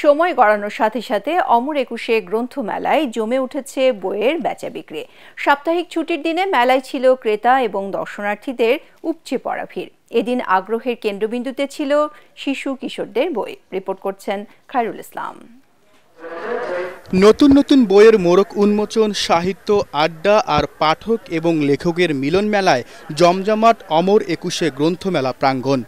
সময় গড়ানোর সাথে সাথে অমর একুশে গ্রন্থমেলায় জমে উঠেছে বইয়ের বেচাবিক্রি। সাপ্তাহিক ছুটির দিনে মেলায় ছিল ক্রেতা এবং দর্শনার্থীদের উপচে পড়া ভিড়। এদিন আগ্রহের কেন্দ্রবিন্দুতে ছিল শিশু কিশোরদের বই। রিপোর্ট করছেন খায়রুল ইসলাম। নতুন নতুন বইয়ের মোড়ক উন্মোচন, সাহিত্য আড্ডা আর পাঠক এবং লেখকের মিলন মেলায় জমজমাট অমর একুশে গ্রন্থমেলা প্রাঙ্গণ।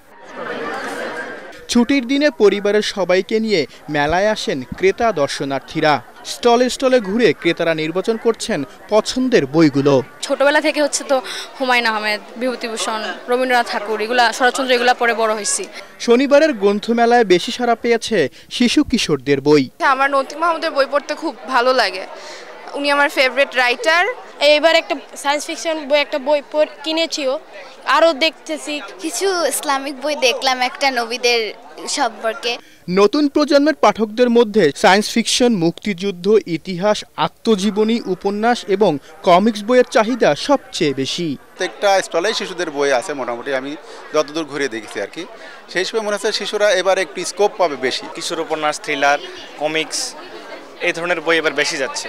ছুটির দিনে পরিবারের সবাইকে নিয়ে মেলায় আসেন ক্রেতা দর্শনার্থীরা। স্টলে স্টলে ঘুরে ক্রেতারা নির্বাচন করছেন পছন্দের বইগুলো। ছোটবেলা থেকে তো হুমায়ুন আহমেদ, বিভূতিভূষণ, রবীন্দ্রনাথ ঠাকুর, এগুলা শরৎচন্দ্র, এগুলা পড়ে বড় হয়েছি। শনিবারের গ্রন্থমেলায় বেশি সাড়া পেয়েছে শিশু কিশোরদের বই। আমার নতিম মাহমুদের বই পড়তে খুব ভালো লাগে, উনি আমার ফেভারিট রাইটার। এইবার একটা সায়েন্স ফিকশন বই কিনেছিও, আরও দেখতেছি কিছু ইসলামিক বই দেখলাম একটা নবীদের সম্পর্কে। নতুন প্রজন্মের পাঠকদের মধ্যে সায়েন্স ফিকশন, মুক্তিযুদ্ধ, ইতিহাস, আত্মজীবনী, উপন্যাস এবং কমিক্স বইয়ের চাহিদা সবচেয়ে বেশি। প্রত্যেকটা স্টলে শিশুদের বই আছে, মোটামুটি আমি যতদূর ঘুরে দেখেছি আর কি। সেই হিসেবে মনে হচ্ছে শিশুরা এবার একটু স্কোপ পাবে বেশি। কিশোর উপন্যাস, থ্রিলার, কমিক্স এই ধরনের বই এবার বেশি যাচ্ছে।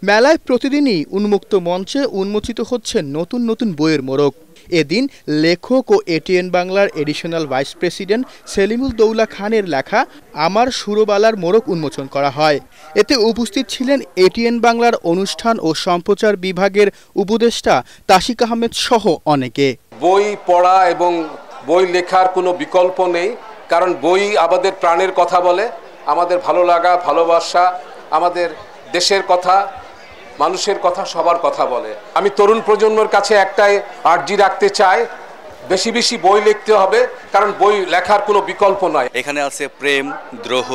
মেলায় প্রতিদিনই উন্মুক্ত মঞ্চে উন্মোচিত হচ্ছে নতুন নতুন বইয়ের মোড়ক। এদিন লেখক ও এটিএন বাংলার additional vice president Selimul Daula খানের লেখা আমার সুরবালার মোড়ক উন্মোচন করা হয়। এতে উপস্থিত ছিলেন এটিএন বাংলার অনুষ্ঠান ও সম্প্রচার বিভাগের উপদেষ্টা তাশিক আহমেদ সহ অনেকে। বই পড়া এবং বই লেখার কোনো বিকল্প নেই, কারণ বই আমাদের প্রাণের কথা বলে, আমাদের ভালো লাগা, ভালোবাসা, আমাদের দেশের কথা, মানুষের কথা, সবার কথা বলে। আমি তরুণ প্রজন্মের কাছে একটাই আর্জি রাখতে চাই, বেশি বেশি বই লিখতে হবে, কারণ বই লেখার কোনো বিকল্প নয়। এখানে আছে প্রেম, দ্রোহ,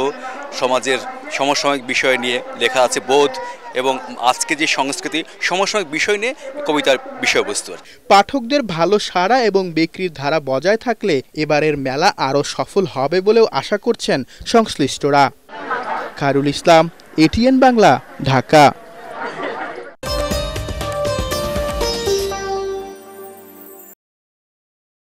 সমাজের সমসাময়িক বিষয় নিয়ে লেখা আছে, বোধ এবং আজকে যে সংস্কৃতি, সমসাময়িক বিষয় নিয়ে কবিতার বিষয়বস্তু। পাঠকদের ভালো সাড়া এবং বিক্রির ধারা বজায় থাকলে এবারের মেলা আরও সফল হবে বলেও আশা করছেন সংশ্লিষ্টরা। খায়রুল ইসলাম, এটিএন বাংলা, ঢাকা।